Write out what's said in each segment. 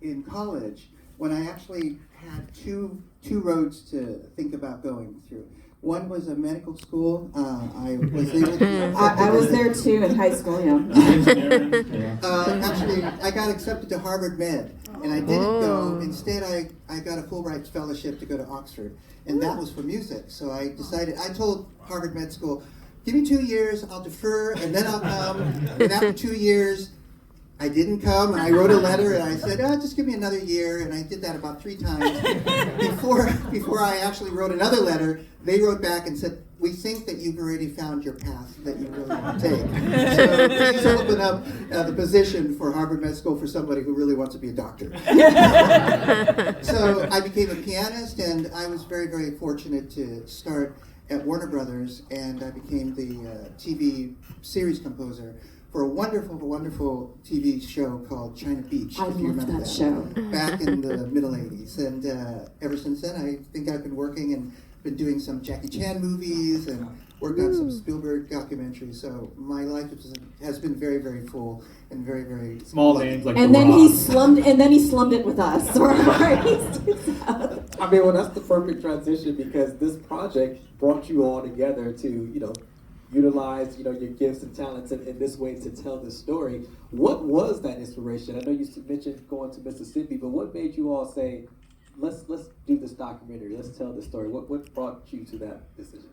in college when I actually had two roads to think about going through. One was a medical school. I was able to. I was there too in high school. Yeah. Actually, I got accepted to Harvard Med, and I didn't go. Instead, I got a Fulbright scholarship to go to Oxford, and that was for music. So I decided. I told Harvard Med School, "Give me 2 years. I'll defer, and then I'll come." And after 2 years, I didn't come, and I wrote a letter, and I said, just give me another year, and I did that about 3 times. Before I actually wrote another letter, they wrote back and said, we think that you've already found your path that you really want to take. So please open up the position for Harvard Med School for somebody who really wants to be a doctor. So I became a pianist, and I was very, very fortunate to start at Warner Brothers, and I became the TV series composer for a wonderful, wonderful TV show called China Beach. I if you loved remember that show. Back in the middle 80s. And ever since then, I think I've been working and been doing some Jackie Chan movies and worked on some Spielberg documentaries. So my life has been very, very full and very, very small names like. And then he slummed it with us. I mean, well, that's the perfect transition because this project brought you all together to, utilize, your gifts and talents in this way to tell this story. What was that inspiration? I know you mentioned going to Mississippi, but what made you all say, let's do this documentary, let's tell this story? What brought you to that decision?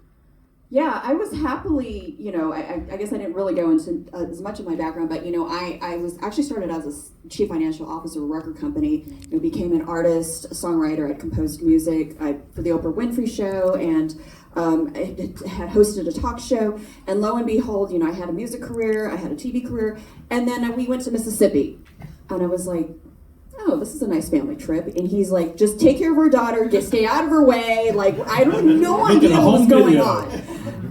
Yeah, I was happily, I guess I didn't really go into as much of my background, but, I was actually started as a chief financial officer of a record company, became an artist, a songwriter. I composed music for the Oprah Winfrey Show, and I had hosted a talk show, and lo and behold, I had a music career, I had a TV career, and then we went to Mississippi, and I was like, oh, this is a nice family trip. And he's like, just take care of her daughter, stay out of her way. Like, I don't have no idea what was going on.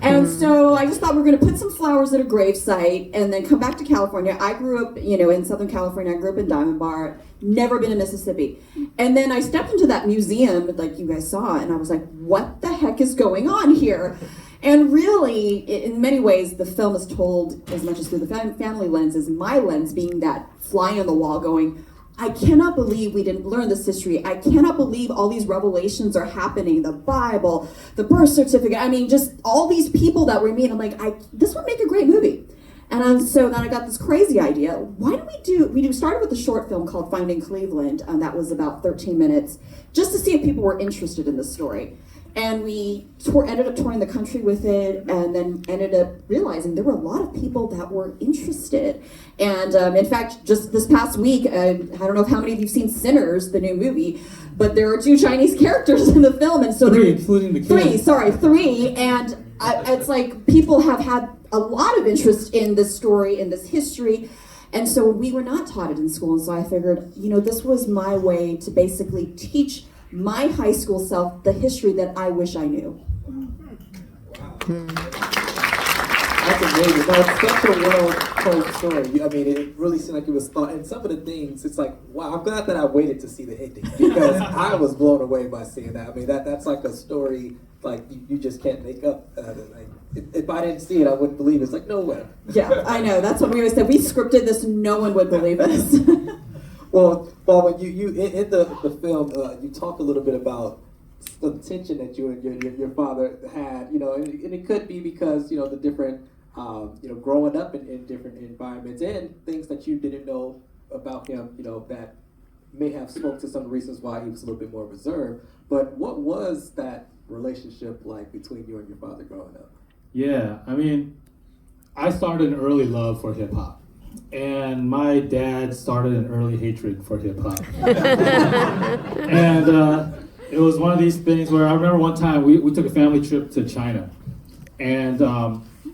And so I just thought we were going to put some flowers at a gravesite and then come back to California. I grew up, in Southern California. I grew up in Diamond Bar, never been to Mississippi. And then I stepped into that museum, like you guys saw, and I was like, what the heck is going on here? And really, in many ways, the film is told as much as through the family lens as my lens, being that fly on the wall going, I cannot believe we didn't learn this history. I cannot believe all these revelations are happening. The Bible, the birth certificate. I mean, just all these people that we meet. I'm like, this would make a great movie. And so then I got this crazy idea. Why don't we started with a short film called Finding Cleveland. That was about 13 minutes, just to see if people were interested in the story. And we ended up touring the country with it, and then ended up realizing there were a lot of people that were interested. And in fact, just this past week, I don't know how many of you've seen Sinners, the new movie, but there are 2 Chinese characters in the film, and so three, including the kids. Three, and it's like people have had a lot of interest in this story, in this history. And so we were not taught it in school, and so I figured, this was my way to basically teach my high school self the history that I wish I knew. That's amazing. No, it's such a well-told story. I mean, it really seemed like it was thought. And some of the things, it's like, wow, I'm glad that I waited to see the ending because I was blown away by seeing that. I mean, that's like a story like you just can't make up. If I didn't see it, I wouldn't believe it. It's like, no way. Yeah, I know. That's what we always said. We scripted this. No one would believe us. Well, Bob, when you in the film, you talk a little bit about the tension that you and your father had, and it could be because, the different, growing up in different environments and things that you didn't know about him, that may have spoke to some of the reasons why he was a little bit more reserved. But what was that relationship like between you and your father growing up? Yeah, I mean, I started an early love for hip hop. And my dad started an early hatred for hip hop. And it was one of these things where I remember one time we took a family trip to China. And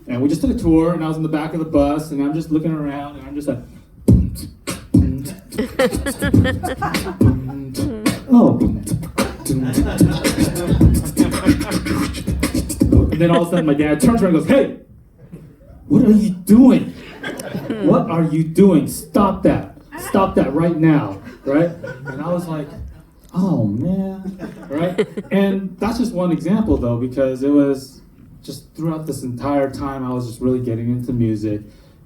we just took a tour, and I was in the back of the bus, and I'm just looking around, and I'm just like, oh. And then all of a sudden my dad turns around and goes, hey, what are you doing? What are you doing? Stop that. Stop that right now, right? And I was like, oh man, right? And that's just one example though, because it was just throughout this entire time I was just really getting into music,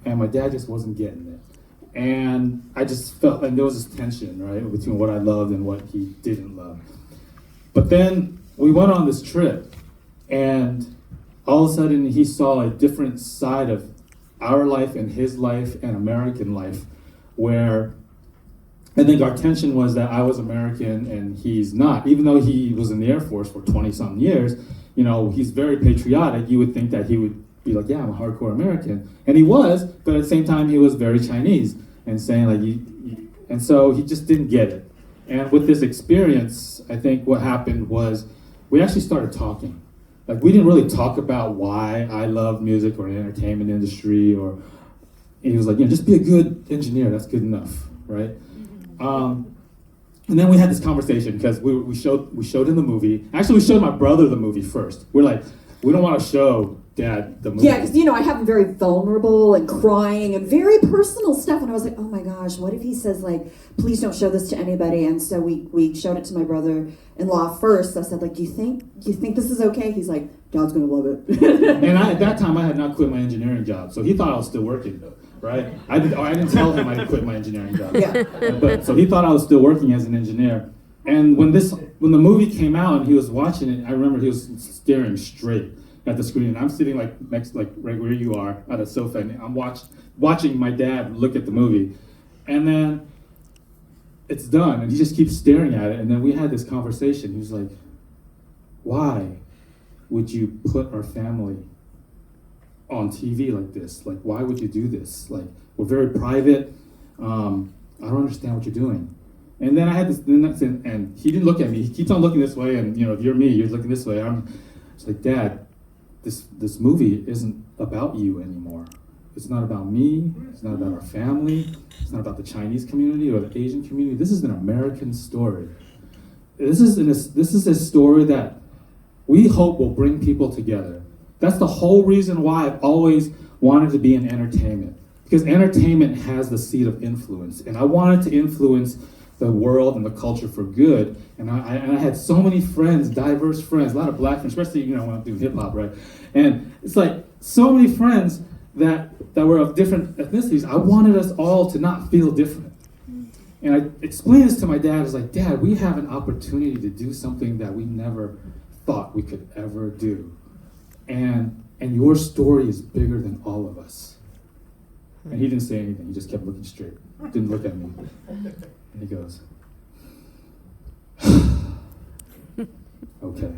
and my dad just wasn't getting it. And I just felt, and there was this tension, right, between what I loved and what he didn't love. But then we went on this trip, and all of a sudden he saw a different side of our life and his life and American life, where I think our tension was that I was American and he's not. Even though he was in the Air Force for 20-something years, you know, he's very patriotic. You would think that he would be like, yeah, I'm a hardcore American. And he was, but at the same time, he was very Chinese and saying like, and so he just didn't get it. And with this experience, I think what happened was we actually started talking. Like, we didn't really talk about why I love music or the entertainment industry, or he was like, you know, just be a good engineer, that's good enough, right? And then we had this conversation because we showed him the movie. Actually, we showed my brother the movie first. We're like, we don't want to show Dad the movie. Yeah, because, you know, I have him very vulnerable and crying and very personal stuff. And I was like, oh my gosh, what if he says, like, please don't show this to anybody? And so we showed it to my brother-in-law first. I said, like, do you think this is okay? He's like, Dad's going to love it. And at that time, I had not quit my engineering job. So he thought I was still working, right? I didn't tell him I didn't quit my engineering job. Yeah. But so he thought I was still working as an engineer. And when the movie came out and he was watching it, I remember he was staring straight at the screen. And I'm sitting like next, like right where you are, at a sofa, and I'm watching my dad look at the movie. And then it's done, and he just keeps staring at it. And then we had this conversation. He was like, why would you put our family on TV like this? Like, why would you do this? Like, we're very private. I don't understand what you're doing. And then I had this, and he didn't look at me. He keeps on looking this way, and you know, if you're me, you're looking this way. It's like, Dad, this movie isn't about you anymore. It's not about me. It's not about our family. It's not about the Chinese community or the Asian community. This is an American story. This is a story that we hope will bring people together. That's the whole reason why I've always wanted to be in entertainment, because entertainment has the seed of influence, and I wanted to influence the world and the culture for good. And I had so many friends, diverse friends, a lot of black friends, especially, you know, when I'm doing hip hop, right? And it's like so many friends that were of different ethnicities. I wanted us all to not feel different. And I explained this to my dad. I was like, Dad, we have an opportunity to do something that we never thought we could ever do. And your story is bigger than all of us. And he didn't say anything. He just kept looking straight. Didn't look at me. And he goes, okay.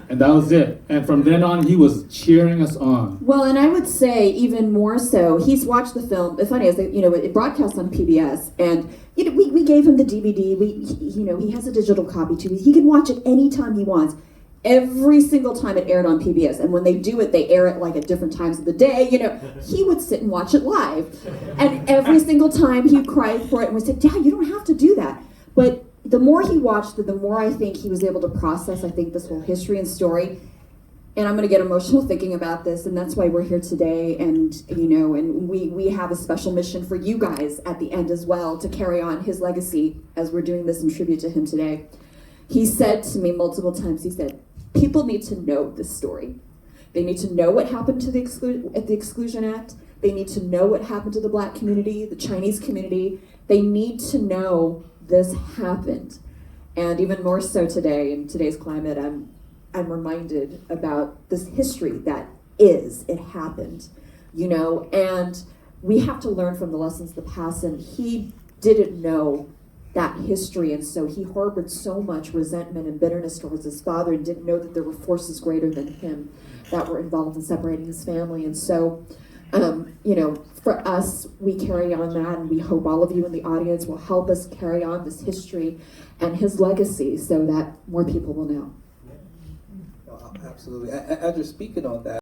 And that was it. And from then on, he was cheering us on. Well, and I would say even more so, he's watched the film. The funny is that, you know, it broadcasts on PBS, and you know, we gave him the DVD. He has a digital copy too. He can watch it anytime he wants. Every single time it aired on PBS, and when they do it, they air it like at different times of the day. You know, he would sit and watch it live, and every single time he'd cry for it, and we said, Dad, you don't have to do that. But the more he watched it, the more I think he was able to process, I think, this whole history and story. And I'm going to get emotional thinking about this, and that's why we're here today. And you know, and we have a special mission for you guys at the end as well, to carry on his legacy as we're doing this in tribute to him today. He said to me multiple times, he said, people need to know this story. They need to know what happened to at the Exclusion Act. They need to know what happened to the Black community, the Chinese community. They need to know this happened. And even more so today, in today's climate, I'm reminded about this history that it happened, you know, and we have to learn from the lessons of the past. And he didn't know that history, and so he harbored so much resentment and bitterness towards his father, and didn't know that there were forces greater than him that were involved in separating his family. And so, you know, for us, we carry on that, and we hope all of you in the audience will help us carry on this history and his legacy so that more people will know. Absolutely. As you're speaking on that,